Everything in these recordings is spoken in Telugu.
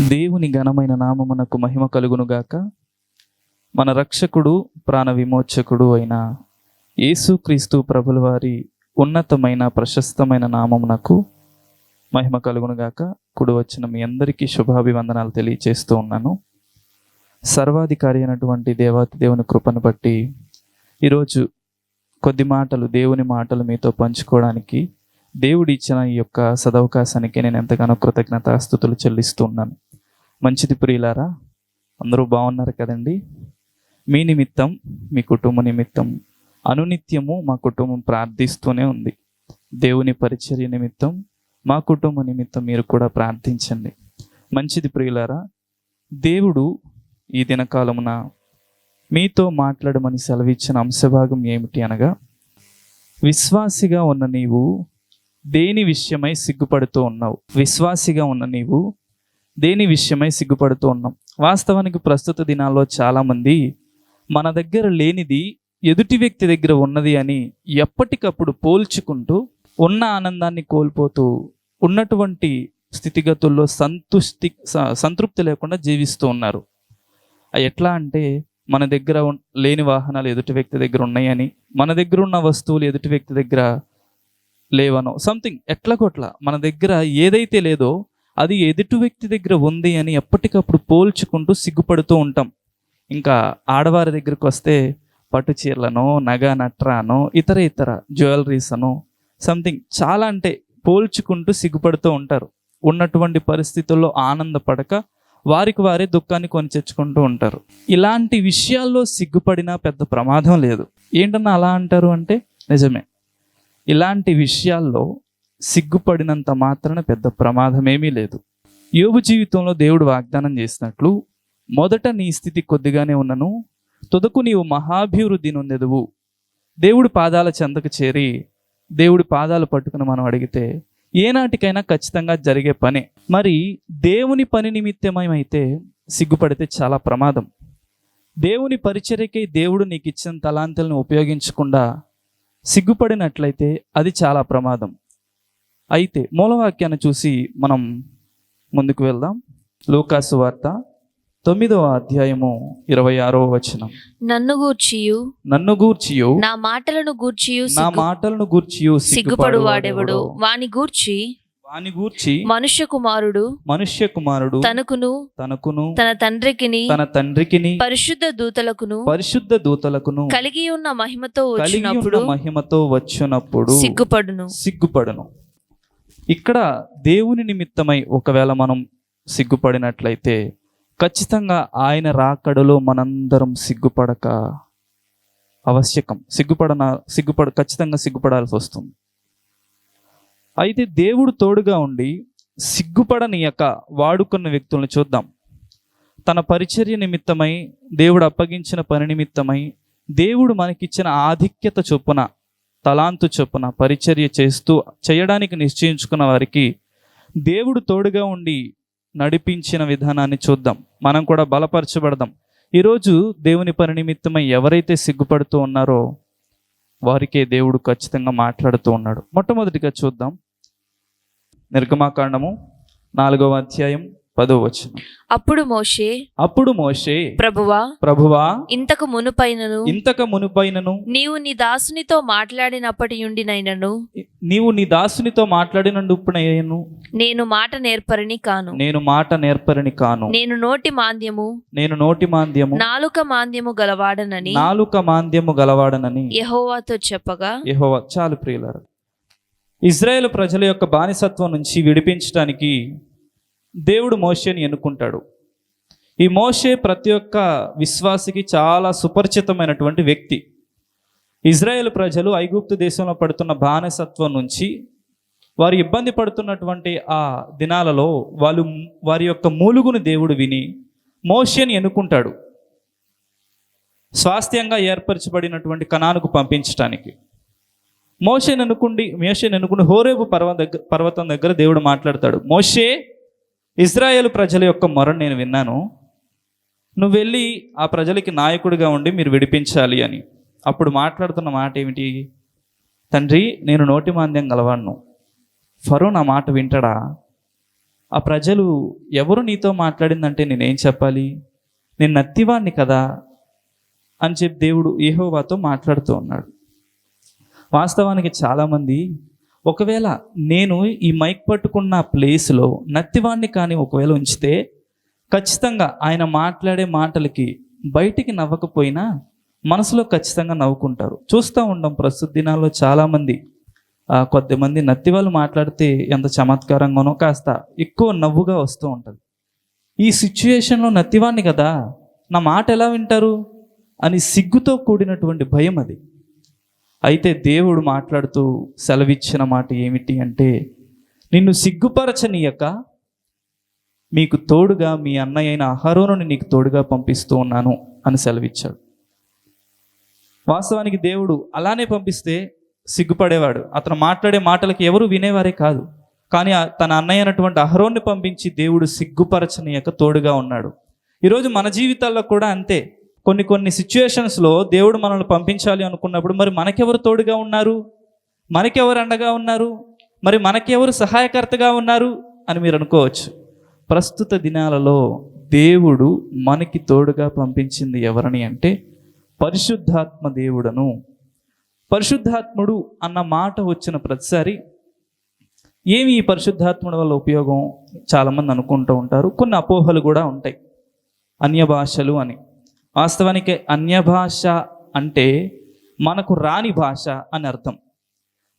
దేవుని ఘనమైన నామమునకు మహిమ కలుగునుగాక. మన రక్షకుడు ప్రాణ విమోచకుడు అయిన యేసుక్రీస్తు ప్రభుల వారి ఉన్నతమైన ప్రశస్తమైన నామమునకు మహిమ కలుగునుగాక. కూడి వచ్చిన మీ అందరికీ శుభాభివందనాలు తెలియచేస్తూ ఉన్నాను. సర్వాధికారి అయినటువంటి దేవాతి దేవుని కృపను బట్టి ఈరోజు కొద్ది మాటలు, దేవుని మాటలు మీతో పంచుకోవడానికి దేవుడు ఇచ్చిన ఈ యొక్క సదవకాశానికి నేను ఎంతగానో కృతజ్ఞతాస్తుతులు చెల్లిస్తూ ఉన్నాను. మంచిది ప్రియులారా, అందరూ బాగున్నారు కదండి. మీ నిమిత్తం, మీ కుటుంబ నిమిత్తం అనునిత్యము మా కుటుంబం ప్రార్థిస్తూనే ఉంది. దేవుని పరిచర్య నిమిత్తం, మా కుటుంబ నిమిత్తం మీరు కూడా ప్రార్థించండి. మంచిది ప్రియులారా, దేవుడు ఈ దినకాలమున మీతో మాట్లాడమని సెలవిచ్చిన అంశభాగం ఏమిటి అనగా, విశ్వాసిగా ఉన్న నీవు దేని విషయమై సిగ్గుపడుతూ ఉన్నావు? విశ్వాసిగా ఉన్న నీవు దేని విషయమై సిగ్గుపడుతూ ఉన్నావు? వాస్తవానికి ప్రస్తుత దినాల్లో చాలామంది మన దగ్గర లేనిది ఎదుటి వ్యక్తి దగ్గర ఉన్నది అని ఎప్పటికప్పుడు పోల్చుకుంటూ ఉన్న ఆనందాన్ని కోల్పోతూ ఉన్నటువంటి స్థితిగతుల్లో సంతృప్తి లేకుండా జీవిస్తూ ఉన్నారు. ఎట్లా అంటే, మన దగ్గర లేని వాహనాలు ఎదుటి వ్యక్తి దగ్గర ఉన్నాయని, మన దగ్గర ఉన్న వస్తువులు ఎదుటి వ్యక్తి దగ్గర లేవనో, సంథింగ్ ఎట్లా మన దగ్గర ఏదైతే లేదో అది ఎదుటి వ్యక్తి దగ్గర ఉంది అని ఎప్పటికప్పుడు పోల్చుకుంటూ సిగ్గుపడుతూ ఉంటాం. ఇంకా ఆడవారి దగ్గరికి వస్తే పట్టు చీరలనో, నగ నట్రానో, ఇతర జ్యువెలరీస్ అనో, సంథింగ్ చాలా అంటే పోల్చుకుంటూ సిగ్గుపడుతూ ఉంటారు. ఉన్నటువంటి పరిస్థితుల్లో ఆనందపడక వారికి వారే దుఃఖాన్ని కొని తెచ్చుకుంటూ ఉంటారు. ఇలాంటి విషయాల్లో సిగ్గుపడినా పెద్ద ప్రమాదం లేదు. ఏంటన్నా అలా అంటారు అంటే, నిజమే, ఇలాంటి విషయాల్లో సిగ్గుపడినంత మాత్రాన పెద్ద ప్రమాదం ఏమీ లేదు. యోబు జీవితంలో దేవుడు వాగ్దానం చేసినట్లు, మొదట నీ స్థితి కొద్దిగానే ఉన్నను, తుదకు నీవు మహాభివృద్ధి నొందెదవు. దేవుడి పాదాల చెంతకు చేరి దేవుడి పాదాలు పట్టుకుని మనం అడిగితే ఏనాటికైనా ఖచ్చితంగా జరిగే పనే. మరి దేవుని పని నిమిత్తమైతే సిగ్గుపడితే చాలా ప్రమాదం. దేవుని పరిచర్యకై దేవుడు నీకు ఇచ్చిన తలాంతులను ఉపయోగించకుండా సిగ్గుపడినట్లయితే అది చాలా ప్రమాదం. అయితే మూలవాక్యాన్ని చూసి మనం ముందుకు వెళ్దాం. లూకాసు వార్త 9వ అధ్యాయము 26వ వచనం. నన్ను గూర్చియు నా మాటలను గూర్చియు సిగ్గుపడువాడెవడు? వాని గూర్చి మనుష్య కుమారుడు తనకును తన తండ్రికిని పరిశుద్ధ దూతలకును కలిగి ఉన్న మహిమతో వచ్చినప్పుడు సిగ్గుపడును. ఇక్కడ దేవుని నిమిత్తమై ఒకవేళ మనం సిగ్గుపడినట్లయితే ఖచ్చితంగా ఆయన రాకడలో మనందరం సిగ్గుపడక ఆవశ్యకం. ఖచ్చితంగా సిగ్గుపడాల్సి వస్తుంది. అయితే దేవుడు తోడుగా ఉండి సిగ్గుపడనీయక వాడుకున్న వ్యక్తులను చూద్దాం. తన పరిచర్య నిమిత్తమై, దేవుడు అప్పగించిన పని నిమిత్తమై, దేవుడు మనకిచ్చిన ఆధిక్యత చొప్పున, తలాంతు చొప్పున పరిచర్య చేయడానికి నిశ్చయించుకున్న వారికి దేవుడు తోడుగా ఉండి నడిపించిన విధానాన్ని చూద్దాం. మనం కూడా బలపరచబడదాం. ఈరోజు దేవుని పని నిమిత్తమై ఎవరైతే సిగ్గుపడుతూ ఉన్నారో వారికే దేవుడు ఖచ్చితంగా మాట్లాడుతూ ఉన్నాడు. మొట్టమొదటిగా చూద్దాం, నిర్గమాకాండము 4వ అధ్యాయం 10వ వచనం. అప్పుడు మోషే ప్రభువా ఇంతకు మునుపైనను నీవు నీ దాసునితో మాట్లాడినప్పటియుండినైనను నేను మాట నేర్పరిని కాను. నేను నోటి మాంద్యము నాలుక మాంద్యము గలవాడనని యెహోవాతో చెప్పగా. చాలు ప్రియులారా, ఇజ్రాయేలు ప్రజల యొక్క బానిసత్వం నుంచి విడిపించడానికి దేవుడు మోషేని ఎన్నుకుంటాడు. ఈ మోషే ప్రతి ఒక్క విశ్వాసికి చాలా సుపరిచితమైనటువంటి వ్యక్తి. ఇజ్రాయేల్ ప్రజలు ఐగుప్తు దేశంలో పడుతున్న బానిసత్వం నుంచి వారు ఇబ్బంది పడుతున్నటువంటి ఆ దినాలలో వారి యొక్క మూలుగును దేవుడు విని మోషేని ఎన్నుకుంటాడు, స్వాస్థ్యంగా ఏర్పరచబడినటువంటి కనానుకు పంపించడానికి. మోషేని ఎన్నుకుని హోరేబు పర్వతం దగ్గర దేవుడు మాట్లాడతాడు. మోషే, ఇజ్రాయేలు ప్రజల యొక్క మొరను నేను విన్నాను, నువ్వు వెళ్ళి ఆ ప్రజలకి నాయకుడిగా ఉండి మీరు విడిపించాలి అని. అప్పుడు మాట్లాడుతున్న మాట ఏమిటి? తండ్రి, నేను నోటి మాంద్యం గలవాణ్ణు, ఫరో నా మాట వింటాడా ఆ ప్రజలు ఎవరు నీతో మాట్లాడిందంటే నేనేం చెప్పాలి, నేను నత్తివాణ్ణి కదా అని చెప్పి దేవుడు యెహోవాతో మాట్లాడుతూ ఉన్నాడు. వాస్తవానికి చాలామంది ఒకవేళ నేను ఈ మైక్ పట్టుకున్న ప్లేస్లో నత్తివాణ్ణి కానీ ఒకవేళ ఉంచితే ఖచ్చితంగా ఆయన మాట్లాడే మాటలకి బయటికి నవ్వకపోయినా మనసులో ఖచ్చితంగా నవ్వుకుంటారు. చూస్తూ ఉంటాం ప్రస్తుత దినాల్లో చాలామంది కొద్దిమంది నత్తి వాళ్ళు మాట్లాడితే ఎంత చమత్కారంగానో కాస్త ఎక్కువ నవ్వుగా వస్తూ ఉంటుంది. ఈ సిచ్యుయేషన్లో నత్తివాణ్ణి కదా, నా మాట ఎలా వింటారు అని సిగ్గుతో కూడినటువంటి భయం అది. అయితే దేవుడు మాట్లాడుతూ సెలవిచ్చిన మాట ఏమిటి అంటే, నిన్ను సిగ్గుపరచనీయక మీకు తోడుగా మీ అన్నయ్య అయిన అహరోనుని నీకు తోడుగా పంపిస్తూ ఉన్నాను అని సెలవిచ్చాడు. వాస్తవానికి దేవుడు అలానే పంపిస్తే సిగ్గుపడేవాడు. అతను మాట్లాడే మాటలకి ఎవరు వినేవారే కాదు. కానీ తన అన్నయ్య అయినటువంటి అహరోన్ని పంపించి దేవుడు సిగ్గుపరచనీయక తోడుగా ఉన్నాడు. ఈరోజు మన జీవితాల్లో కూడా అంతే. కొన్ని సిచ్యుయేషన్స్లో దేవుడు మనల్ని పంపించాలి అనుకున్నప్పుడు మరి మనకెవరు తోడుగా ఉన్నారు, మనకెవరు అండగా ఉన్నారు, మరి మనకెవరు సహాయకర్తగా ఉన్నారు అని మీరు అనుకోవచ్చు. ప్రస్తుత దినాలలో దేవుడు మనకి తోడుగా పంపించింది ఎవరని అంటే పరిశుద్ధాత్మ దేవుడను. పరిశుద్ధాత్ముడు అన్న మాట వచ్చిన ప్రతిసారి ఏమి ఈ పరిశుద్ధాత్ముడు వల్ల ఉపయోగం చాలామంది అనుకుంటూ ఉంటారు. కొన్ని అపోహలు కూడా ఉంటాయి. అన్య భాషలు అని. వాస్తవానికి అన్య భాష అంటే మనకు రాని భాష అని అర్థం.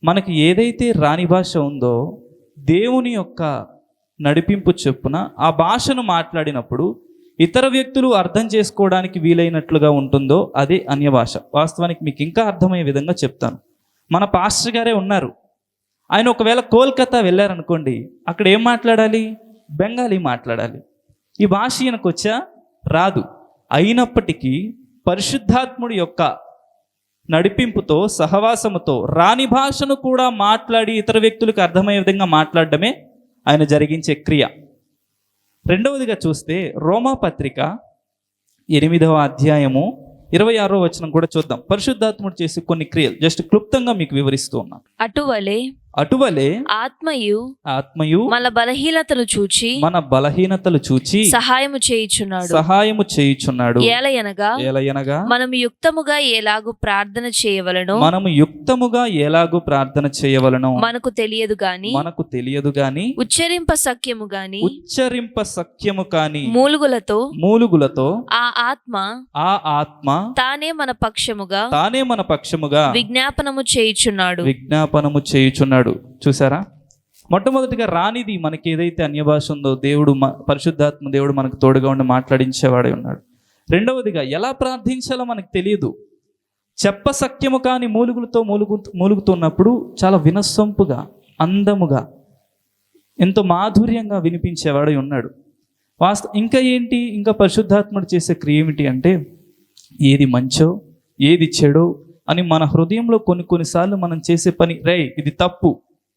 మనకి ఏదైతే రాని భాష ఉందో దేవుని యొక్క నడిపింపు చొప్పున ఆ భాషను మాట్లాడినప్పుడు ఇతర వ్యక్తులు అర్థం చేసుకోవడానికి వీలైనట్లుగా ఉంటుందో అదే అన్య భాష. వాస్తవానికి మీకు ఇంకా అర్థమయ్యే విధంగా చెప్తాను. మన పాస్టర్ గారే ఉన్నారు. ఆయన ఒకవేళ కోల్కతా వెళ్ళారనుకోండి, అక్కడ ఏం మాట్లాడాలి? బెంగాలీ మాట్లాడాలి. ఈ భాష ఈయనకు వచ్చా? రాదు. అయినప్పటికీ పరిశుద్ధాత్ముడి యొక్క నడిపింపుతో సహవాసముతో రాని భాషను కూడా మాట్లాడి ఇతర వ్యక్తులకు అర్థమయ్యే విధంగా మాట్లాడడమే ఆయన జరిగించే క్రియ. రెండవదిగా చూస్తే రోమాపత్రిక 8వ అధ్యాయము 26వ వచనం కూడా చూద్దాం. పరిశుద్ధాత్ముడు చేసే కొన్ని క్రియలు జస్ట్ క్లుప్తంగా మీకు వివరిస్తూ ఉన్నాను. అటువలే ఆత్మయు మన బలహీనతలు చూచి సహాయము చేయుచున్నాడు. ఏలయనగా మనము యుక్తముగా ఎలాగూ ప్రార్థన చేయవలెనో మనకు తెలియదు గాని ఉచ్చరింప సఖ్యము గాని మూలుగులతో ఆ ఆత్మ తానే మన పక్షముగా విజ్ఞాపనము చేయుచున్నాడు. చూసారా? మొట్టమొదటిగా రానిది మనకి ఏదైతే అన్య భాష ఉందో దేవుడు పరిశుద్ధాత్మ దేవుడు మనకు తోడుగా ఉండి మాట్లాడించేవాడే ఉన్నాడు. రెండవదిగా ఎలా ప్రార్థించాలో మనకు తెలియదు. చెప్పసఖ్యము కాని మూలుగులతో మూలుగుతున్నప్పుడు చాలా వినసొంపుగా అందముగా ఎంతో మాధుర్యంగా వినిపించేవాడే ఉన్నాడు. ఇంకా ఏంటి? ఇంకా పరిశుద్ధాత్ముడు చేసే క్రియ ఏమిటి అంటే ఏది మంచో ఏది చెడో అని మన హృదయంలో కొన్నిసార్లు మనం చేసే పని, ఇది తప్పు,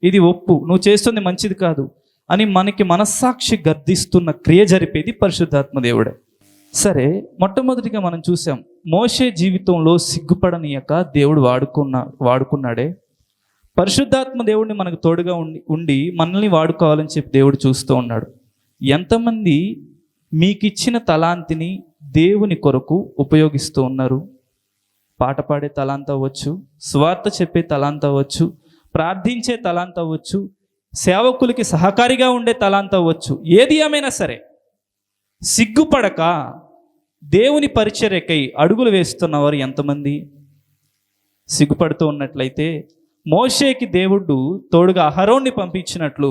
ఇది ఒప్పు, నువ్వు చేస్తుంది మంచిది కాదు అని మనకి మనస్సాక్షి గద్దిస్తున్న క్రియ జరిపేది పరిశుద్ధాత్మ దేవుడే. సరే, మొట్టమొదటిగా మనం చూసాం మోషే జీవితంలో సిగ్గుపడనీయక దేవుడు వాడుకున్నాడే. పరిశుద్ధాత్మ దేవుడిని మనకు తోడుగా ఉండి మనల్ని వాడుకోవాలని చెప్పి దేవుడు చూస్తూ ఉన్నాడు. ఎంతమంది మీకు ఇచ్చిన తలాంతిని దేవుని కొరకు ఉపయోగిస్తూ ఉన్నారు? పాట పాడే తలాంత అవ్వచ్చు, స్వార్థ చెప్పే తలాంత అవ్వచ్చు, ప్రార్థించే తలాంత అవ్వచ్చు, సేవకులకి సహకారిగా ఉండే తలాంత అవ్వచ్చు. ఏది ఏమైనా సరే సిగ్గుపడక దేవుని పరిచర్యకై అడుగులు వేస్తున్నవారు ఎంతమంది? సిగ్గుపడుతూ ఉన్నట్లయితే మోషేకి దేవుడు తోడుగా అహరోన్ని పంపించినట్లు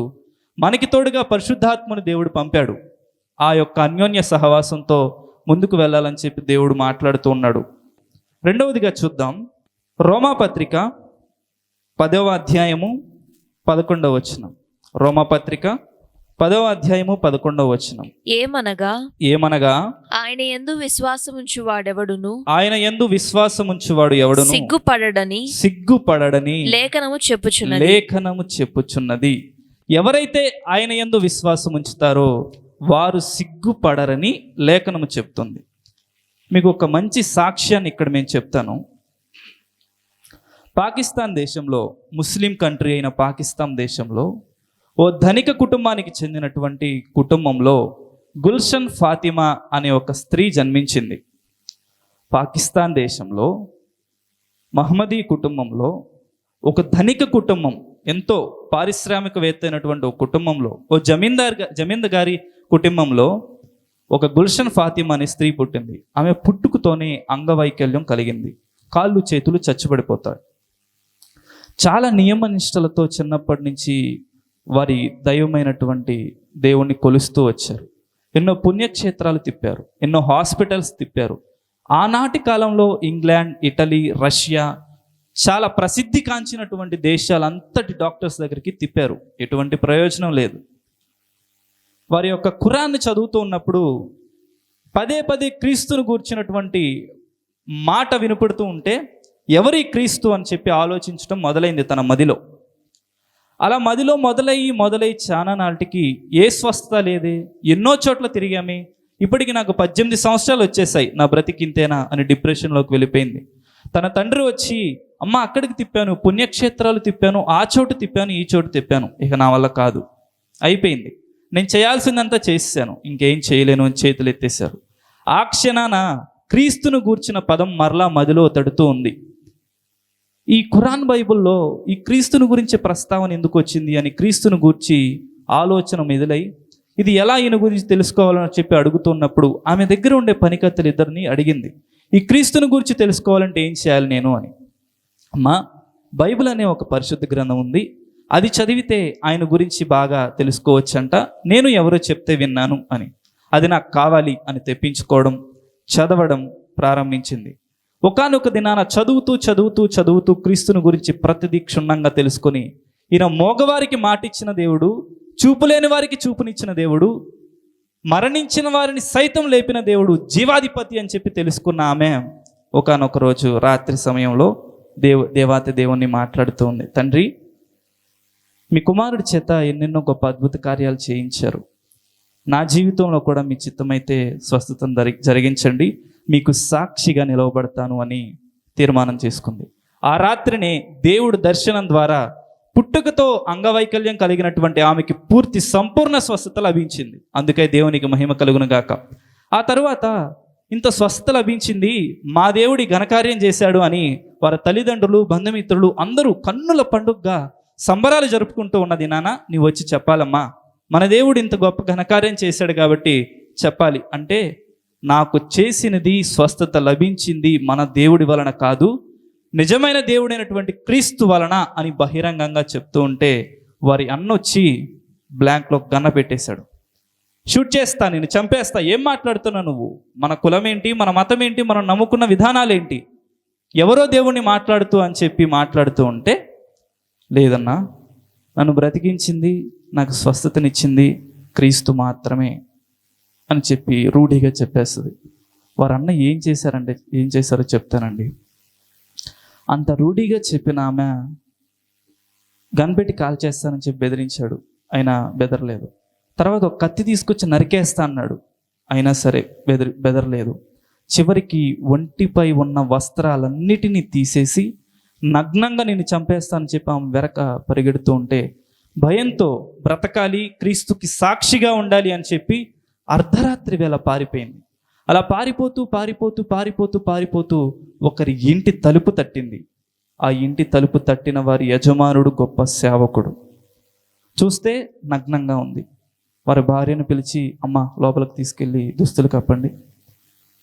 మనకి తోడుగా పరిశుద్ధాత్మను దేవుడు పంపాడు. ఆ యొక్క అన్యోన్య సహవాసంతో ముందుకు వెళ్ళాలని చెప్పి దేవుడు మాట్లాడుతూ ఉన్నాడు. రెండవదిగా చూద్దాం, రోమాపత్రిక 10వ అధ్యాయము 11వ వచనం. రోమాపత్రిక 10వ అధ్యాయము 11వ వచనం. ఏమనగా ఆయన యందు విశ్వాసముంచువాడెవడును సిగ్గుపడడని లేఖనము చెప్పుచున్నది. ఎవరైతే ఆయన యందు విశ్వాసం ఉంచుతారో వారు సిగ్గుపడరని లేఖనము చెప్తుంది. మీకు ఒక మంచి సాక్ష్యాన్ని ఇక్కడ నేను చెప్తాను. పాకిస్తాన్ దేశంలో, ముస్లిం కంట్రీ అయిన పాకిస్తాన్ దేశంలో ఓ ధనిక కుటుంబానికి చెందినటువంటి కుటుంబంలో గుల్షన్ ఫాతిమా అనే ఒక స్త్రీ జన్మించింది. పాకిస్తాన్ దేశంలో మహమ్మదీ కుటుంబంలో ఒక ధనిక కుటుంబం, ఎంతో పారిశ్రామికవేత్త అయినటువంటి ఒక కుటుంబంలో, ఓ జమీందారి కుటుంబంలో ఒక గుల్షన్ ఫాతిమా అనే స్త్రీ పుట్టింది. ఆమె పుట్టుకతోనే అంగవైకల్యం కలిగింది. కాళ్ళు చేతులు చచ్చుబడిపోతాయి. చాలా నియమనిష్టలతో చిన్నప్పటి నుంచి వారి దైవమైనటువంటి దేవుణ్ణి కొలుస్తూ వచ్చారు. ఎన్నో పుణ్యక్షేత్రాలు తిప్పారు, ఎన్నో హాస్పిటల్స్ తిప్పారు. ఆనాటి కాలంలో ఇంగ్లాండ్, ఇటలీ, రష్యా చాలా ప్రసిద్ధి కాంచినటువంటి దేశాలంతటి డాక్టర్స్ దగ్గరికి తిప్పారు. ఎటువంటి ప్రయోజనం లేదు. వారి యొక్క ఖురాన్ని చదువుతూ ఉన్నప్పుడు పదే పదే క్రీస్తును గూర్చినటువంటి మాట వినపడుతూ ఉంటే ఎవరి క్రీస్తు అని చెప్పి ఆలోచించడం మొదలైంది తన మదిలో. అలా మదిలో మొదలై చాలా నాటికి ఏ స్వస్థత లేదే, ఎన్నో చోట్ల తిరిగామే, ఇప్పటికి నాకు 18 సంవత్సరాలు వచ్చేసాయి, నా బ్రతికింతేనా అని డిప్రెషన్లోకి వెళ్ళిపోయింది. తన తండ్రి వచ్చి, అమ్మ అక్కడికి తిప్పాను, పుణ్యక్షేత్రాలు తిప్పాను, ఆ చోటు తిప్పాను, ఈ చోటు తిప్పాను, ఇక నా వల్ల కాదు, అయిపోయింది, నేను చేయాల్సిందంతా చేసేసాను, ఇంకేం చేయలేను అని చేతులు ఎత్తేశారు. ఆ క్షణాన క్రీస్తును గూర్చిన పదం మరలా మదిలో తడుతూ ఉంది. ఈ ఖురాన్ బైబిల్లో ఈ క్రీస్తుని గురించి ప్రస్తావన ఎందుకు వచ్చింది అని క్రీస్తుని గూర్చి ఆలోచన మెదులై ఇది ఎలా ఈయన గురించి తెలుసుకోవాలని చెప్పి అడుగుతున్నప్పుడు ఆమె దగ్గర ఉండే పనికత్తెలు ఇద్దరిని అడిగింది, ఈ క్రీస్తుని గురించి తెలుసుకోవాలంటే ఏం చేయాలి నేను అని. అమ్మా, బైబిల్ అనే ఒక పరిశుద్ధ గ్రంథం ఉంది, అది చదివితే ఆయన గురించి బాగా తెలుసుకోవచ్చంట, నేను ఎవరో చెప్తే విన్నాను అని. అది నాకు కావాలి అని తెప్పించుకోవడం, చదవడం ప్రారంభించింది. ఒకానొక దినాన చదువుతూ క్రీస్తుని గురించి ప్రతిదీ క్షుణ్ణంగా తెలుసుకొని, ఈయన మోగవారికి మాటిచ్చిన దేవుడు, చూపులేని వారికి చూపునిచ్చిన దేవుడు, మరణించిన వారిని సైతం లేపిన దేవుడు, జీవాధిపతి అని చెప్పి తెలుసుకున్న ఆమె ఒకానొక రోజు రాత్రి సమయంలో దేవాతి దేవుణ్ణి మాట్లాడుతూ ఉంది, తండ్రి, మీ కుమారుడి చేత ఎన్నెన్నో గొప్ప అద్భుత కార్యాలు చేయించారు, నా జీవితంలో కూడా మీ చిత్తమైతే స్వస్థతను జరిగించండి, మీకు సాక్షిగా నిలవబడతాను అని తీర్మానం చేసుకుంది. ఆ రాత్రినే దేవుడు దర్శనం ద్వారా పుట్టుకతో అంగవైకల్యం కలిగినటువంటి ఆమెకి పూర్తి సంపూర్ణ స్వస్థత లభించింది. అందుకే దేవునికి మహిమ కలుగును గాక. ఆ తరువాత ఇంత స్వస్థత లభించింది, మా దేవుడి ఘనకార్యం చేశాడు అని వారి తల్లిదండ్రులు, బంధుమిత్రులు అందరూ కన్నుల పండుగగా సంబరాలు జరుపుకుంటూ ఉన్నది. నాన్న, నీవు వచ్చి చెప్పాలమ్మా, మన దేవుడు ఇంత గొప్ప ఘనకార్యం చేశాడు కాబట్టి చెప్పాలి అంటే, నాకు చేసినది స్వస్థత లభించింది మన దేవుడి వలన కాదు, నిజమైన దేవుడైనటువంటి క్రీస్తు వలన అని బహిరంగంగా చెప్తూ ఉంటే వారి అన్నొచ్చి బ్లాంక్లో గన్న పెట్టేశాడు. షూట్ చేస్తా, నేను చంపేస్తా, ఏం మాట్లాడుతున్నావు నువ్వు, మన కులం ఏంటి, మన మతం ఏంటి, మనం నమ్ముకున్న విధానాలేంటి, ఎవరో దేవుణ్ణి మాట్లాడుతూ ఉంటే, లేదన్నా, నన్ను బ్రతికించింది, నాకు స్వస్థతనిచ్చింది క్రీస్తు మాత్రమే అని చెప్పి రూఢిగా చెప్పేస్తుంది. వారు అన్న ఏం చేశారో చెప్తానండి. అంత రూఢిగా చెప్పిన ఆమె గన్పెట్టి కాల్ చేస్తానని చెప్పి బెదిరించాడు, అయినా బెదరలేదు. తర్వాత ఒక కత్తి తీసుకొచ్చి నరికేస్తా అన్నాడు, అయినా సరే బెదరలేదు. చివరికి ఒంటిపై ఉన్న వస్త్రాలన్నిటినీ తీసేసి నగ్నంగా నేను చంపేస్తానని చెప్పి ఆమె వెనక పరిగెడుతూ ఉంటే, భయంతో బ్రతకాలి, క్రీస్తుకి సాక్షిగా ఉండాలి అని చెప్పి అర్ధరాత్రి వేళ పారిపోయింది. అలా పారిపోతూ ఒకరి ఇంటి తలుపు తట్టింది. ఆ ఇంటి తలుపు తట్టిన వారి యజమానుడు గొప్ప సేవకుడు. చూస్తే నగ్నంగా ఉంది. వారి భార్యను పిలిచి, అమ్మ లోపలికి తీసుకెళ్ళి దుస్తులు కప్పండి,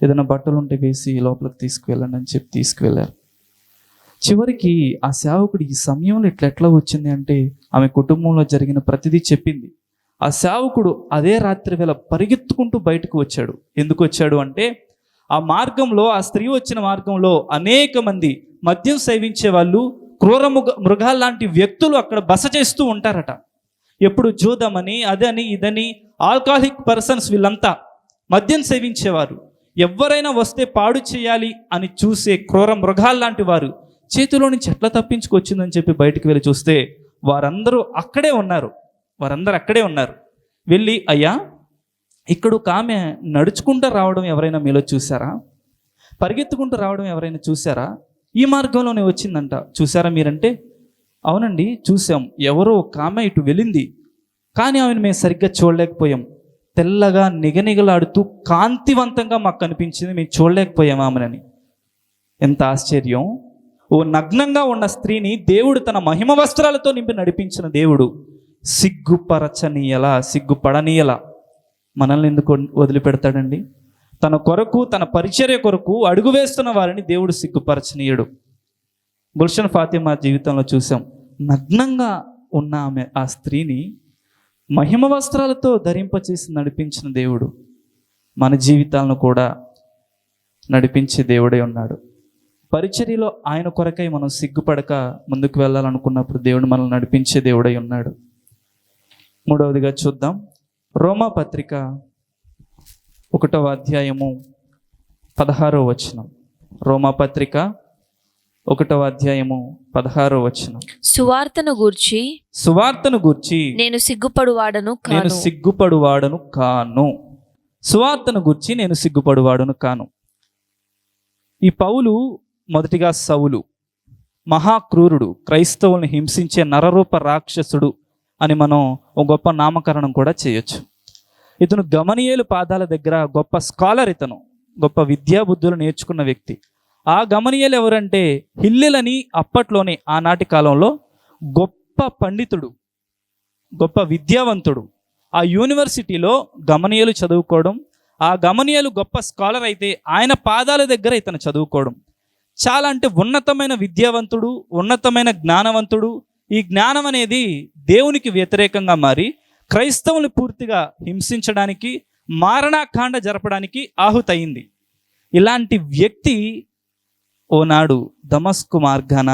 ఏదైనా బట్టలు ఉంటే వేసి లోపలికి తీసుకువెళ్ళండి అని చెప్పి తీసుకువెళ్ళారు. చివరికి ఆ సేవకుడు ఈ సమయంలో ఎట్లా వచ్చింది అంటే, ఆమె కుటుంబంలో జరిగిన ప్రతిదీ చెప్పింది. ఆ సేవకుడు అదే రాత్రి వేళ పరిగెత్తుకుంటూ బయటకు వచ్చాడు. ఎందుకు వచ్చాడు అంటే, ఆ మార్గంలో, ఆ స్త్రీ వచ్చిన మార్గంలో అనేక మంది మద్యం సేవించే వాళ్ళు, క్రూర మృగాల్లాంటి వ్యక్తులు అక్కడ బస చేస్తూ ఉంటారట. ఎప్పుడు జూదమని, అదని ఇదని, ఆల్కహాలిక్ పర్సన్స్, వీళ్ళంతా మద్యం సేవించేవారు. ఎవరైనా వస్తే పాడు చేయాలి అని చూసే క్రూర మృగాల్లాంటి వారు చేతిలో నుంచి ఎట్లా తప్పించుకొచ్చిందని చెప్పి బయటికి వెళ్ళి చూస్తే వారందరూ అక్కడే ఉన్నారు. వెళ్ళి, అయ్యా, ఇక్కడ ఒక ఆమె నడుచుకుంటూ రావడం ఎవరైనా మీలో చూసారా? పరిగెత్తుకుంటూ రావడం ఎవరైనా చూసారా? ఈ మార్గంలోనే వచ్చిందంట, చూసారా మీరంటే, అవునండి చూసాం, ఎవరో ఒక ఆమె ఇటు వెళ్ళింది, కానీ ఆమెను మేము సరిగ్గా చూడలేకపోయాం. తెల్లగా నిగనిగలాడుతూ కాంతివంతంగా మాకు కనిపించింది, మేము చూడలేకపోయాం ఆమెనని. ఎంత ఆశ్చర్యం! ఓ నగ్నంగా ఉన్న స్త్రీని దేవుడు తన మహిమ వస్త్రాలతో నింపి నడిపించిన దేవుడు సిగ్గుపరచనీయలా, సిగ్గుపడనీయలా మనల్ని ఎందుకు వదిలిపెడతాడండి? తన కొరకు, తన పరిచర్య కొరకు అడుగు వేస్తున్న వారిని దేవుడు సిగ్గుపరచనీయుడు. గుల్షన్ ఫాతిమా జీవితంలో చూసాం. నగ్నంగా ఉన్న ఆమె, ఆ స్త్రీని మహిమ వస్త్రాలతో ధరింపచేసి నడిపించిన దేవుడు మన జీవితాలను కూడా నడిపించే దేవుడే ఉన్నాడు. పరిచర్యలో ఆయన కొరకై మనం సిగ్గుపడక ముందుకు వెళ్ళాలనుకున్నప్పుడు దేవుడు మనల్ని నడిపించే దేవుడై ఉన్నాడు. మూడవదిగా చూద్దాం, రోమా పత్రిక 1వ అధ్యాయము 16వ వచనం. రోమా పత్రిక 1వ అధ్యాయము 16వ వచనం. సువార్తను గూర్చి నేను సిగ్గుపడువాడను కాను. సువార్తను గూర్చి నేను సిగ్గుపడువాడను కాను. ఈ పౌలు మొదటిగా సౌలు, మహాక్రూరుడు, క్రైస్తవుల్ని హింసించే నరరూప రాక్షసుడు అని మనం ఒక గొప్ప నామకరణం కూడా చేయొచ్చు. ఇతను గమనియేలు పాదాల దగ్గర గొప్ప స్కాలర్, ఇతను గొప్ప విద్యాబుద్ధులు నేర్చుకున్న వ్యక్తి. ఆ గమనియేలు ఎవరంటే హిల్లెలని అప్పట్లోనే ఆనాటి కాలంలో గొప్ప పండితుడు, గొప్ప విద్యావంతుడు. ఆ యూనివర్సిటీలో గమనియేలు చదువుకోవడం, ఆ గమనియేలు గొప్ప స్కాలర్ అయితే ఆయన పాదాల దగ్గర ఇతను చదువుకోవడం చాలా అంటే ఉన్నతమైన విద్యావంతుడు, ఉన్నతమైన జ్ఞానవంతుడు. ఈ జ్ఞానం అనేది దేవునికి వ్యతిరేకంగా మారి క్రైస్తవుని పూర్తిగా హింసించడానికి, మారణాకాండ జరపడానికి ఆహుతయింది. ఇలాంటి వ్యక్తి ఓనాడు దమస్కు మార్గాన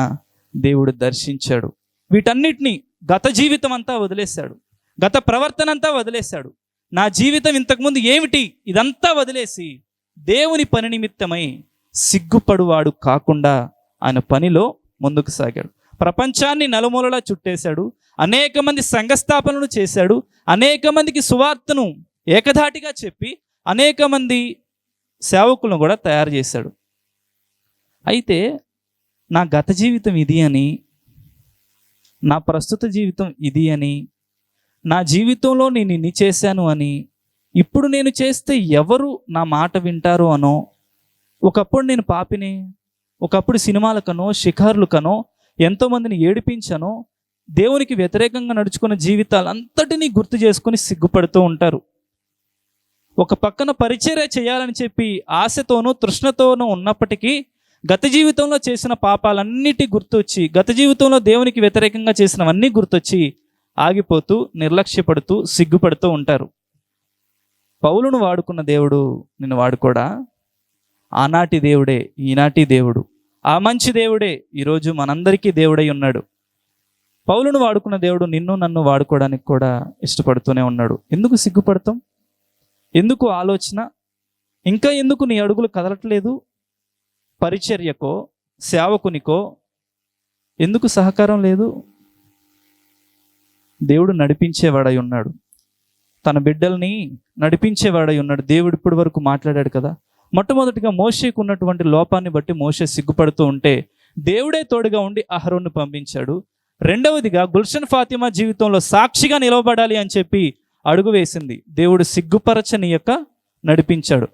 దేవుడు దర్శించాడు. వీటన్నిటినీ గత జీవితం అంతా వదిలేశాడు, గత ప్రవర్తన అంతా వదిలేశాడు. నా జీవితం ఇంతకుముందు ఏమిటి, ఇదంతా వదిలేసి దేవుని పని నిమిత్తమై సిగ్గుపడువాడు కాకుండా ఆయన పనిలో ముందుకు సాగాడు. ప్రపంచాన్ని నలుమూలలా చుట్టేశాడు, అనేక మంది సంఘస్థాపనలు చేశాడు, అనేక మందికి సువార్తను ఏకధాటిగా చెప్పి అనేక మంది సేవకులను కూడా తయారు చేశాడు. అయితే నా గత జీవితం ఇది అని, నా ప్రస్తుత జీవితం ఇది అని, నా జీవితంలో నేను ఇన్ని చేశాను అని, ఇప్పుడు నేను చేస్తే ఎవరు నా మాట వింటారు అనో, ఒకప్పుడు నేను పాపిని, ఒకప్పుడు సినిమాలకనో షికార్లకనో ఎంతోమందిని ఏడిపించానో, దేవునికి వ్యతిరేకంగా నడుచుకున్న జీవితాలంతటినీ గుర్తు చేసుకొని సిగ్గుపడుతూ ఉంటారు. ఒక పక్కన పరిచర్య చేయాలని చెప్పి ఆశతోనూ తృష్ణతోనూ ఉన్నప్పటికీ గత జీవితంలో చేసిన పాపాలన్నిటి గుర్తొచ్చి, గత జీవితంలో దేవునికి వ్యతిరేకంగా చేసినవన్నీ గుర్తొచ్చి ఆగిపోతూ, నిర్లక్ష్యపడుతూ, సిగ్గుపడుతూ ఉంటారు. పౌలును వాడుకున్న దేవుడు నిన్ను వాడుకోడా? ఆనాటి దేవుడే ఈనాటి దేవుడు, ఆ మంచి దేవుడే ఈరోజు మనందరికీ దేవుడై ఉన్నాడు. పౌలును వాడుకున్న దేవుడు నిన్ను నన్ను వాడుకోవడానికి కూడా ఇష్టపడుతూనే ఉన్నాడు. ఎందుకు సిగ్గుపడతాం? ఎందుకు ఆలోచన? ఇంకా ఎందుకు నీ అడుగులు కదలట్లేదు? పరిచర్యకో సేవకునికో ఎందుకు సహకారం లేదు? దేవుడు నడిపించేవాడై ఉన్నాడు, తన బిడ్డల్ని నడిపించేవాడై ఉన్నాడు. దేవుడు ఇప్పటి వరకు మాట్లాడాడు కదా. మొట్టమొదటిగా మోషేకు ఉన్నటువంటి లోపాన్ని బట్టి మోషే సిగ్గుపడుతూ ఉంటే దేవుడే తోడుగా ఉండి అహరోను పంపించాడు. రెండవదిగా గుల్షన్ ఫాతిమా జీవితంలో సాక్షిగా నిలవబడాలి అని చెప్పి అడుగు వేసింది, దేవుడు సిగ్గుపరచనీయక నడిపించాడు.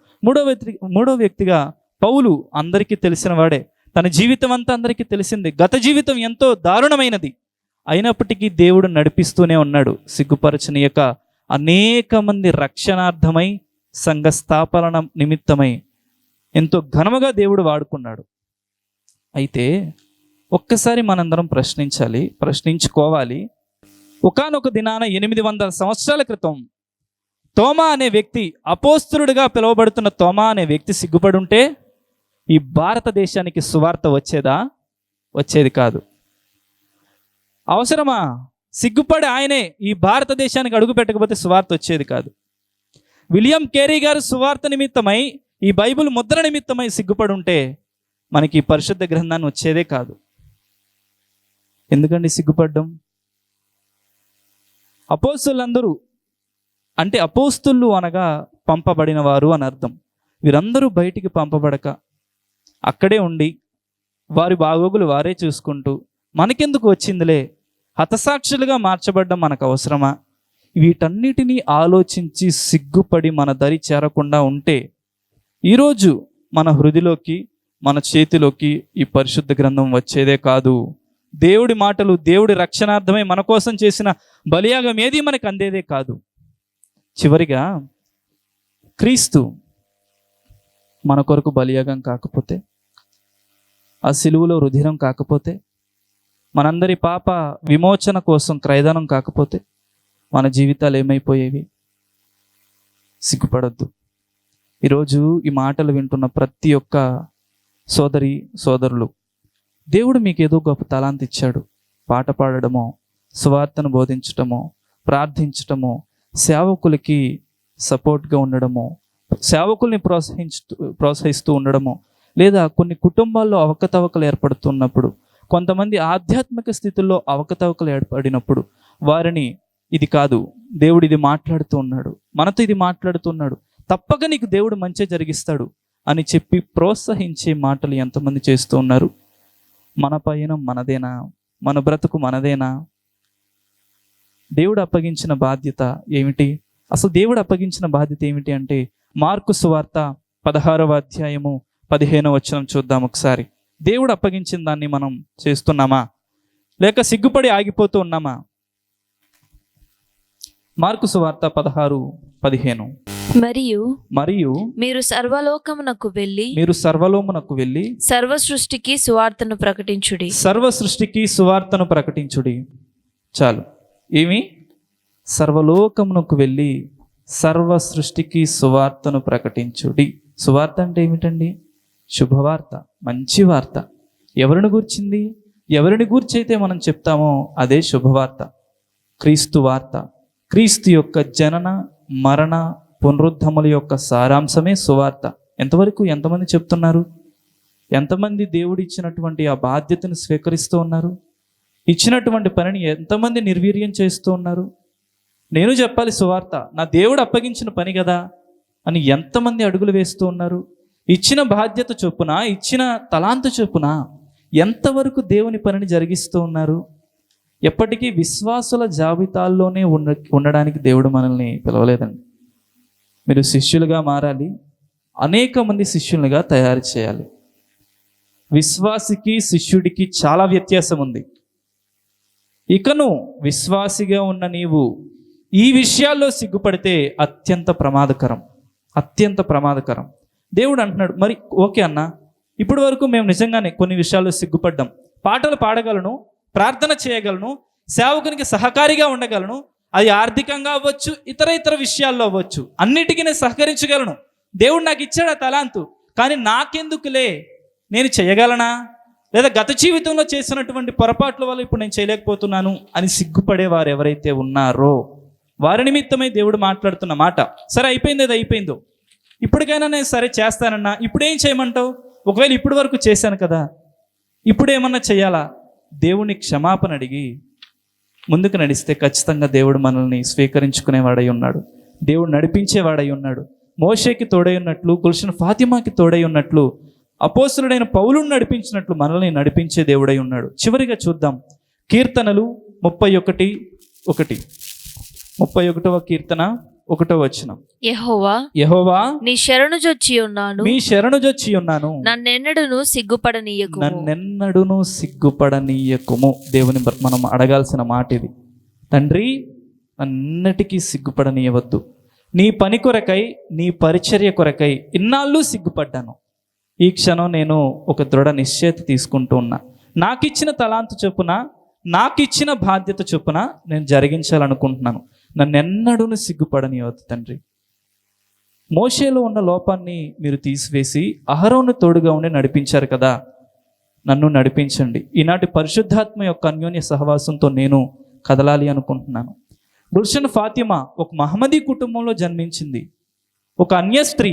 మూడో వ్యక్తిగా పౌలు అందరికీ తెలిసిన వాడే, తన జీవితం అంతా అందరికీ తెలిసింది. గత జీవితం ఎంతో దారుణమైనది అయినప్పటికీ దేవుడు నడిపిస్తూనే ఉన్నాడు. సిగ్గుపరచనీయక అనేక మంది రక్షణార్థమై, సంఘ స్థాపన నిమిత్తమై ఎంతో ఘనముగా దేవుడు వాడుకున్నాడు. అయితే ఒక్కసారి మనందరం ప్రశ్నించుకోవాలి. ఒకానొక దినాన 800 సంవత్సరాల క్రితం తోమా అనే వ్యక్తి, అపోస్తలుడిగా పిలువబడుతున్న తోమా అనే వ్యక్తి సిగ్గుపడుంటే ఈ భారతదేశానికి సువార్త వచ్చేదా? వచ్చేది కాదు. అవసరమా? సిగ్గుపడి ఆయనే ఈ భారతదేశానికి అడుగు పెట్టకపోతే సువార్త వచ్చేది కాదు. విలియం కేరీ గారు సువార్త నిమిత్తమై, ఈ బైబిల్ ముద్ర నిమిత్తమై సిగ్గుపడి ఉంటే మనకి ఈ పరిశుద్ధ గ్రంథాన్ని వచ్చేదే కాదు. ఎందుకండి సిగ్గుపడ్డం? అపోస్తులందరూ అంటే, అపోస్తులు అనగా పంపబడిన వారు అని అర్థం. వీరందరూ బయటికి పంపబడక అక్కడే ఉండి వారి బాగోగులు వారే చూసుకుంటూ మనకెందుకు వచ్చిందిలే, హతసాక్షులుగా మార్చబడ్డం మనకు అవసరమా? వీటన్నిటినీ ఆలోచించి సిగ్గుపడి మన దరి చేరకుండా ఉంటే ఈరోజు మన హృదిలోకి మన చేతిలోకి ఈ పరిశుద్ధ గ్రంథం వచ్చేదే కాదు. దేవుడి మాటలు, దేవుడి రక్షణార్థమై మన కోసం చేసిన బలియాగం ఏది మనకు అందేదే కాదు. చివరిగా క్రీస్తు మన కొరకు బలియాగం కాకపోతే, ఆ సిలువలో రుధిరం కాకపోతే, మనందరి పాప విమోచన కోసం క్రయధనం కాకపోతే మన జీవితాలు ఏమైపోయేవి? సిగ్గుపడొద్దు. ఈరోజు ఈ మాటలు వింటున్న ప్రతి ఒక్క సోదరి సోదరులు, దేవుడు మీకు ఏదో గొప్ప తలాంత ఇచ్చాడు. పాట పాడడమో, సువార్తను బోధించటమో, ప్రార్థించటమో, సేవకులకి సపోర్ట్గా ఉండడమో, సేవకుల్ని ప్రోత్సహిస్తూ ఉండడమో, లేదా కొన్ని కుటుంబాల్లో అవకతవకలు ఏర్పడుతున్నప్పుడు, కొంతమంది ఆధ్యాత్మిక స్థితుల్లో అవకతవకలు ఏర్పడినప్పుడు వారిని ఇది కాదు, దేవుడు ఇది మాట్లాడుతూ ఉన్నాడు, మనతో ఇది మాట్లాడుతున్నాడు, తప్పక నీకు దేవుడు మంచి జరిగిస్తాడు అని చెప్పి ప్రోత్సహించే మాటలు ఎంతమంది చేస్తూ ఉన్నారు? మన పయనం మనదేనా? మన బ్రతుకు మనదేనా? దేవుడు అప్పగించిన బాధ్యత ఏమిటి? అసలు దేవుడు అప్పగించిన బాధ్యత ఏమిటి అంటే, మార్కు సువార్త 16వ అధ్యాయము 15వ వచనం చూద్దాం ఒకసారి. దేవుడు అప్పగించిన దాన్ని మనం చేస్తున్నామా, లేక సిగ్గుపడి ఆగిపోతూ ఉన్నామా? మార్కు సువార్త 16:15. మరియు మీరు సర్వలోకమునకు వెళ్ళి సర్వ సృష్టికి సువార్తను ప్రకటించుడి. చాలు. ఏమి? సర్వలోకమునకు వెళ్ళి సర్వ సృష్టికి సువార్తను ప్రకటించుడి. సువార్త అంటే ఏమిటండి? శుభవార్త, మంచి వార్త. ఎవరిని గూర్చింది? ఎవరిని గూర్చైతే మనం చెప్తామో అదే శుభవార్త, క్రీస్తు వార్త. క్రీస్తు యొక్క జనన, మరణ, పునరుద్ధముల యొక్క సారాంశమే సువార్త. ఎంతమంది చెప్తున్నారు? ఎంతమంది దేవుడు ఇచ్చినటువంటి ఆ బాధ్యతను స్వీకరిస్తూ ఉన్నారు? ఇచ్చినటువంటి పనిని ఎంతమంది నిర్వీర్యం చేస్తూ ఉన్నారు? నేను చెప్పాలి సువార్త, నా దేవుడు అప్పగించిన పని కదా అని ఎంతమంది అడుగులు వేస్తూ ఉన్నారు? ఇచ్చిన బాధ్యత చొప్పున, ఇచ్చిన తలాంతు చొప్పున ఎంతవరకు దేవుని పనిని జరిగిస్తూ ఉన్నారు? ఎప్పటికీ విశ్వాసుల జాబితాల్లోనే ఉండడానికి దేవుడు మనల్ని పిలవలేదండి. మీరు శిష్యులుగా మారాలి, అనేక మంది శిష్యులుగా తయారు చేయాలి. విశ్వాసికి శిష్యుడికి చాలా వ్యత్యాసం ఉంది. ఇకను విశ్వాసిగా ఉన్న నీవు ఈ విషయాల్లో సిగ్గుపడితే అత్యంత ప్రమాదకరం. దేవుడు అంటున్నాడు, మరి ఓకే అన్న, ఇప్పటి వరకు మేము నిజంగానే కొన్ని విషయాల్లో సిగ్గుపడ్డాం. పాటలు పాడగలను, ప్రార్థన చేయగలను, సేవకునికి సహకారిగా ఉండగలను, అది ఆర్థికంగా అవ్వచ్చు, ఇతర విషయాల్లో అవ్వచ్చు, అన్నిటికీ నేను సహకరించగలను. దేవుడు నాకు ఇచ్చాడు ఆ తలాంతు, కానీ నాకెందుకులే, నేను చేయగలనా? లేదా గత జీవితంలో చేసినటువంటి పొరపాట్ల వల్ల ఇప్పుడు నేను చేయలేకపోతున్నాను అని సిగ్గుపడేవారు ఎవరైతే ఉన్నారో వారి నిమిత్తమై దేవుడు మాట్లాడుతున్న మాట. సరే, అయిపోయింది, అది అయిపోయిందో, ఇప్పటికైనా నేను సరే చేస్తానన్నా, ఇప్పుడేం చేయమంటావు? ఒకవేళ ఇప్పటి వరకు చేశాను కదా, ఇప్పుడు ఏమన్నా చేయాలా? దేవుని క్షమాపణ అడిగి ముందుకు నడిస్తే ఖచ్చితంగా దేవుడు మనల్ని స్వీకరించుకునేవాడై ఉన్నాడు, దేవుడు నడిపించేవాడై ఉన్నాడు. మోషేకి తోడై ఉన్నట్లు, గుల్షన్ ఫాతిమాకి తోడై ఉన్నట్లు, అపోస్తలుడైన పౌలును నడిపించినట్లు మనల్ని నడిపించే దేవుడై ఉన్నాడు. చివరిగా చూద్దాం, కీర్తనలు 31వ కీర్తన 1వ వచనం. యెహోవా నీ శరణు జొచ్చి ఉన్నాను, నన్నెన్నడును సిగ్గుపడనీయకుము. దేవుని మనం అడగాల్సిన మాట ఇది. తండ్రి, నన్నటికీ సిగ్గుపడనీయవద్దు. నీ పని కొరకై, నీ పరిచర్య కొరకై ఇన్నాళ్ళు సిగ్గుపడ్డాను. ఈ క్షణం నేను ఒక దృఢ నిశ్చయత తీసుకుంటూ ఉన్నా. నాకిచ్చిన తలాంతు చొప్పున, నాకిచ్చిన బాధ్యత చొప్పున నేను జరిగించాలనుకుంటున్నాను. నన్నెన్నడూను సిగ్గుపడనివ్వద్దు తండ్రి. మోషేలో ఉన్న లోపాన్ని మీరు తీసివేసి అహరోను తోడుగా ఉండి నడిపించారు కదా, నన్ను నడిపించండి. ఈనాటి పరిశుద్ధాత్మ యొక్క అన్యోన్య సహవాసంతో నేను కదలాలి అనుకుంటున్నాను. గుల్షన్ ఫాతిమా ఒక మహమ్మదీ కుటుంబంలో జన్మించింది, ఒక అన్య స్త్రీ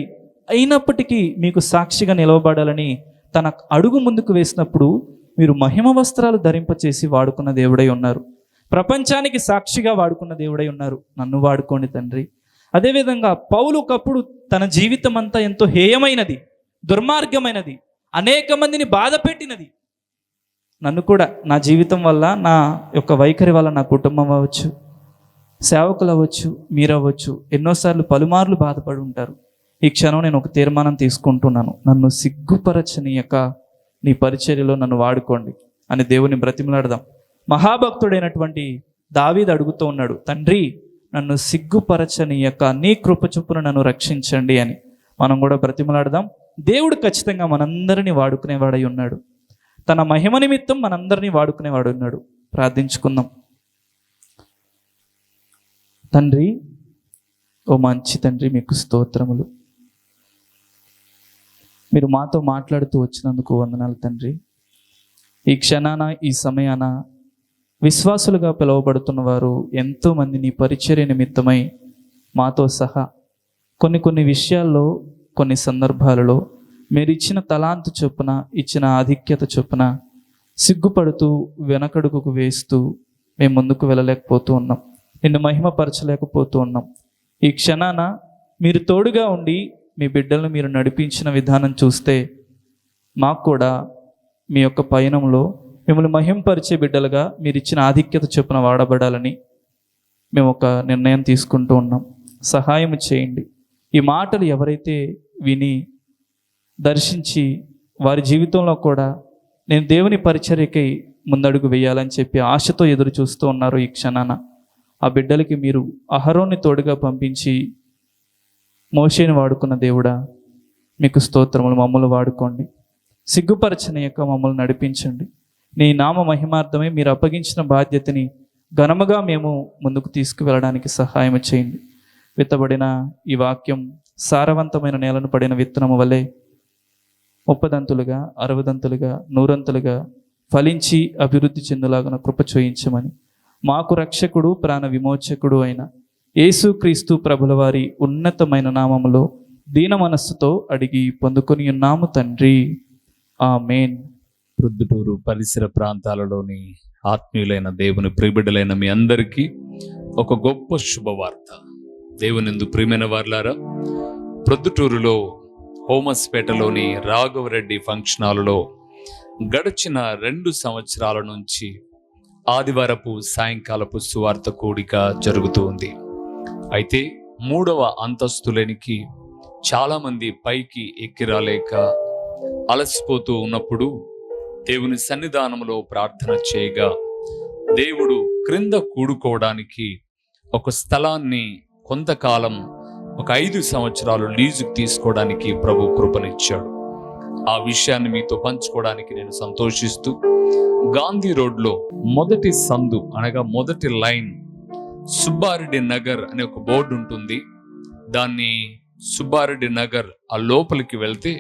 అయినప్పటికీ మీకు సాక్షిగా నిలవబడాలని తన అడుగు ముందుకు వేసినప్పుడు మీరు మహిమ వస్త్రాలు ధరింపచేసి వాడుకున్న దేవుడై ఉన్నారు. ప్రపంచానికి సాక్షిగా వాడుకున్న దేవుడై ఉన్నారు. నన్ను వాడుకోండి తండ్రి. అదేవిధంగా పౌలు ఒకప్పుడు తన జీవితం అంతా ఎంతో హేయమైనది, దుర్మార్గమైనది, అనేక మందిని బాధ పెట్టినది. నన్ను కూడా నా జీవితం వల్ల, నా యొక్క వైఖరి వల్ల నా కుటుంబం అవ్వచ్చు, సేవకులు అవ్వచ్చు, మీరవ్వచ్చు, ఎన్నోసార్లు పలుమార్లు బాధపడి ఉంటారు. ఈ క్షణం నేను ఒక తీర్మానం తీసుకుంటున్నాను, నన్ను సిగ్గుపరచనీయక నీ పరిచర్యలో నన్ను వాడుకోండి అని దేవుని బ్రతిమలాడదాం. మహాభక్తుడైనటువంటి దావీదు అడుగుతూ ఉన్నాడు, తండ్రి నన్ను సిగ్గుపరచనీయక నీ కృప చొప్పున నన్ను రక్షించండి అని. మనం కూడా బ్రతిమలాడదాం. దేవుడు ఖచ్చితంగా మనందరినీ వాడుకునేవాడై ఉన్నాడు. తన మహిమ నిమిత్తం మనందరినీ వాడుకునేవాడు ఉన్నాడు. ప్రార్థించుకుందాం. తండ్రి, ఓ మంచి తండ్రి, మీకు స్తోత్రములు. మీరు మాతో మాట్లాడుతూ వచ్చినందుకు వందనాలు తండ్రి. ఈ క్షణాన, ఈ సమయాన విశ్వాసులుగా పిలువబడుతున్న వారు ఎంతోమంది నీ పరిచర్య నిమిత్తమై మాతో సహా కొన్ని విషయాల్లో, కొన్ని సందర్భాలలో మీరు ఇచ్చిన తలాంతు చొప్పున, ఇచ్చిన ఆధిక్యత చొప్పున సిగ్గుపడుతూ వెనకడుగుకు వేస్తూ మేము ముందుకు వెళ్ళలేకపోతూ ఉన్నాం, నిన్ను మహిమపరచలేకపోతూ ఉన్నాం. ఈ క్షణాన మీరు తోడుగా ఉండి మీ బిడ్డలను మీరు నడిపించిన విధానం చూస్తే మాకు కూడా మీ యొక్క పయనంలో మిమ్మల్ని మహింపరిచే బిడ్డలుగా మీరు ఇచ్చిన ఆధిక్యత చొప్పున వాడబడాలని మేము ఒక నిర్ణయం తీసుకుంటూ ఉన్నాం. సహాయం చేయండి. ఈ మాటలు ఎవరైతే విని దర్శించి వారి జీవితంలో కూడా నేను దేవుని పరిచర్యకై ముందడుగు వేయాలని చెప్పి ఆశతో ఎదురు చూస్తూ ఉన్నారు, ఈ క్షణాన ఆ బిడ్డలకి మీరు అహరోన్ని తోడుగా పంపించి మోషేని వాడుకున్న దేవుడా, మీకు స్తోత్రములు. మమ్మల్ని వాడుకోండి, సిగ్గుపరచనీయక మమ్మల్ని నడిపించండి. నీ నామ మహిమార్థమై మీరు అప్పగించిన బాధ్యతని ఘనముగా మేము ముందుకు తీసుకువెళ్ళడానికి సహాయం చేయండి. విత్తబడిన ఈ వాక్యం సారవంతమైన నేలను పడిన విత్తనము వలె 30దంతులుగా, 60దంతులుగా, 100ంతులుగా ఫలించి అభివృద్ధి చెందులాగున కృప చూయించమని మాకు రక్షకుడు, ప్రాణ విమోచకుడు అయిన యేసుక్రీస్తు ప్రభుల వారి ఉన్నతమైన నామములో దీన మనస్సుతో అడిగి పొందుకొని ఉన్నాము తండ్రి, ఆమేన్. ప్రొద్దుటూరు పరిసర ప్రాంతాలలోని ఆత్మీయులైన దేవుని ప్రియబిడ్డలైన మీ అందరికీ ఒక గొప్ప శుభవార్త. దేవునిందు ప్రియమైన వారులారా, ప్రొద్దుటూరులో హోమస్పేటలోని రాఘవరెడ్డి ఫంక్షన్ హాలులో గడిచిన 2 సంవత్సరాల నుంచి ఆదివారపు సాయంకాలపు సువార్త కూడిక జరుగుతూ ఉంది. అయితే 3వ అంతస్తులోనికి చాలామంది పైకి ఎక్కిరాలేక అలసిపోతూ ఉన్నప్పుడు దేవుని సన్నిధానంలో ప్రార్థన చేయగా దేవుడు క్రింద కూడుకోవడానికి ఒక స్థలాన్ని కొంతకాలం, ఒక 5 సంవత్సరాలు లీజుకు తీసుకోవడానికి ప్రభు కృపనిచ్చాడు. ఆ విషయాన్ని మీతో పంచుకోవడానికి నేను సంతోషిస్తూ, గాంధీ రోడ్లో మొదటి సందు అనగా మొదటి లైన్ సుబ్బారెడ్డి నగర్ అనే ఒక బోర్డు ఉంటుంది. దాన్ని సుబ్బారెడ్డి నగర్ ఆ లోపలికి వెళ్తే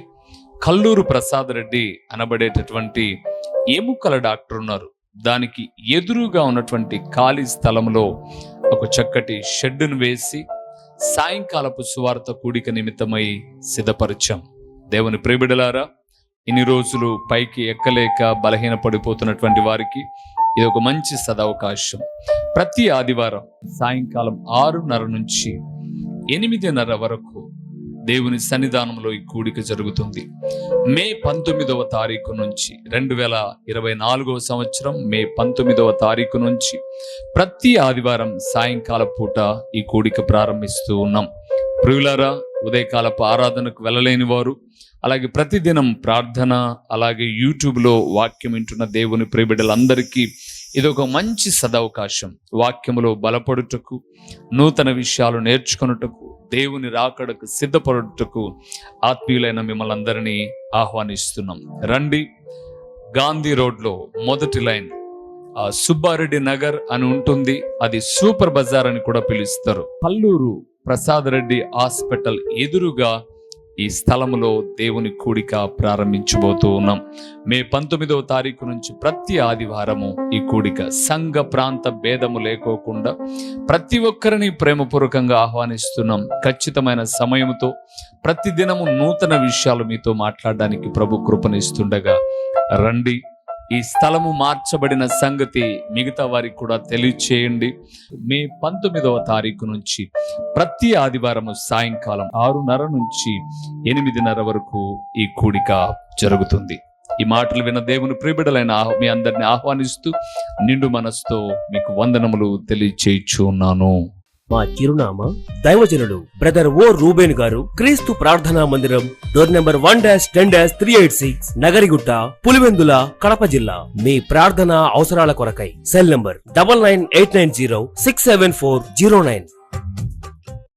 కల్లూరు ప్రసాద్ రెడ్డి అనబడేటటువంటి ఎముకల డాక్టర్ ఉన్నారు. దానికి ఎదురుగా ఉన్నటువంటి ఖాళీ స్థలంలో ఒక చక్కటి షెడ్డును వేసి సాయంకాలపు సువార్త కూడిక నిమిత్తమై సిద్ధపరిచాం. దేవుని ప్రియబిడ్డలారా, ఇన్ని రోజులు పైకి ఎక్కలేక బలహీన పడిపోతున్నటువంటి వారికి ఇది ఒక మంచి సదవకాశం. ప్రతి ఆదివారం సాయంకాలం 6:30 నుంచి 8:30 వరకు దేవుని సన్నిధానంలో ఈ కూడిక జరుగుతుంది. మే 19వ తారీఖు నుంచి 2024వ సంవత్సరం మే 19వ తారీఖు నుంచి ప్రతి ఆదివారం సాయంకాల పూట ఈ కూడిక ప్రారంభిస్తూ ఉన్నాం. ప్రియులారా, ఉదయకాలపు ఆరాధనకు వెళ్ళలేని వారు, అలాగే ప్రతిదినం ప్రార్థన, అలాగే యూట్యూబ్లో వాక్యం వింటున్న దేవుని ప్రియబిడ్డలందరికీ ఇది ఒక మంచి సదవకాశం. వాక్యములో బలపడుటకు, నూతన విషయాలు నేర్చుకొనుటకు, దేవుని రాకడకు సిద్ధపడుటకు ఆత్మీయులైన మిమ్మల్ని అందరినీ ఆహ్వానిస్తున్నాం. రండి. గాంధీ రోడ్లో మొదటి లైన్ సుబ్బారెడ్డి నగర్ అని ఉంటుంది. అది సూపర్ బజార్ అని కూడా పిలుస్తారు. కల్లూరు ప్రసాద్ రెడ్డి హాస్పిటల్ ఎదురుగా ఈ స్థలములో దేవుని కూడిక ప్రారంభించబోతూ ఉన్నాం. మే 19వ తారీఖు నుంచి ప్రతి ఆదివారము ఈ కూడిక సంఘ ప్రాంత భేదము లేకోకుండా ప్రతి ఒక్కరిని ప్రేమపూర్వకంగా ఆహ్వానిస్తున్నాం. ఖచ్చితమైన సమయముతో ప్రతిదినము నూతన విషయాలు మీతో మాట్లాడడానికి ప్రభు కృపనిస్తుండగా రండి. ఈ స్థలము మార్చబడిన సంగతి మిగతా వారికి కూడా తెలియచేయండి. మే 19వ తారీఖు నుంచి ప్రతి ఆదివారము సాయంకాలం 6:30 నుంచి 8:30 వరకు ఈ కూడిక జరుగుతుంది. ఈ మాటలు విన్న దేవుని ప్రియబిడ్డలైన మీ అందరిని ఆహ్వానిస్తూ నిండు మనసుతో మీకు వందనములు తెలియచేయచ్చు ఉన్నాను. మా చిరునామా దైవజనులు బ్రదర్ ఓ రూబేన్ గారు, క్రీస్తు ప్రార్థనా మందిరం, డోర్ నెంబర్ 1-10-386, నగరిగుట్ట, పులివెందుల, కడప జిల్లా. మీ ప్రార్థన అవసరాల కొరకై సెల్ నంబర్ 9989067409.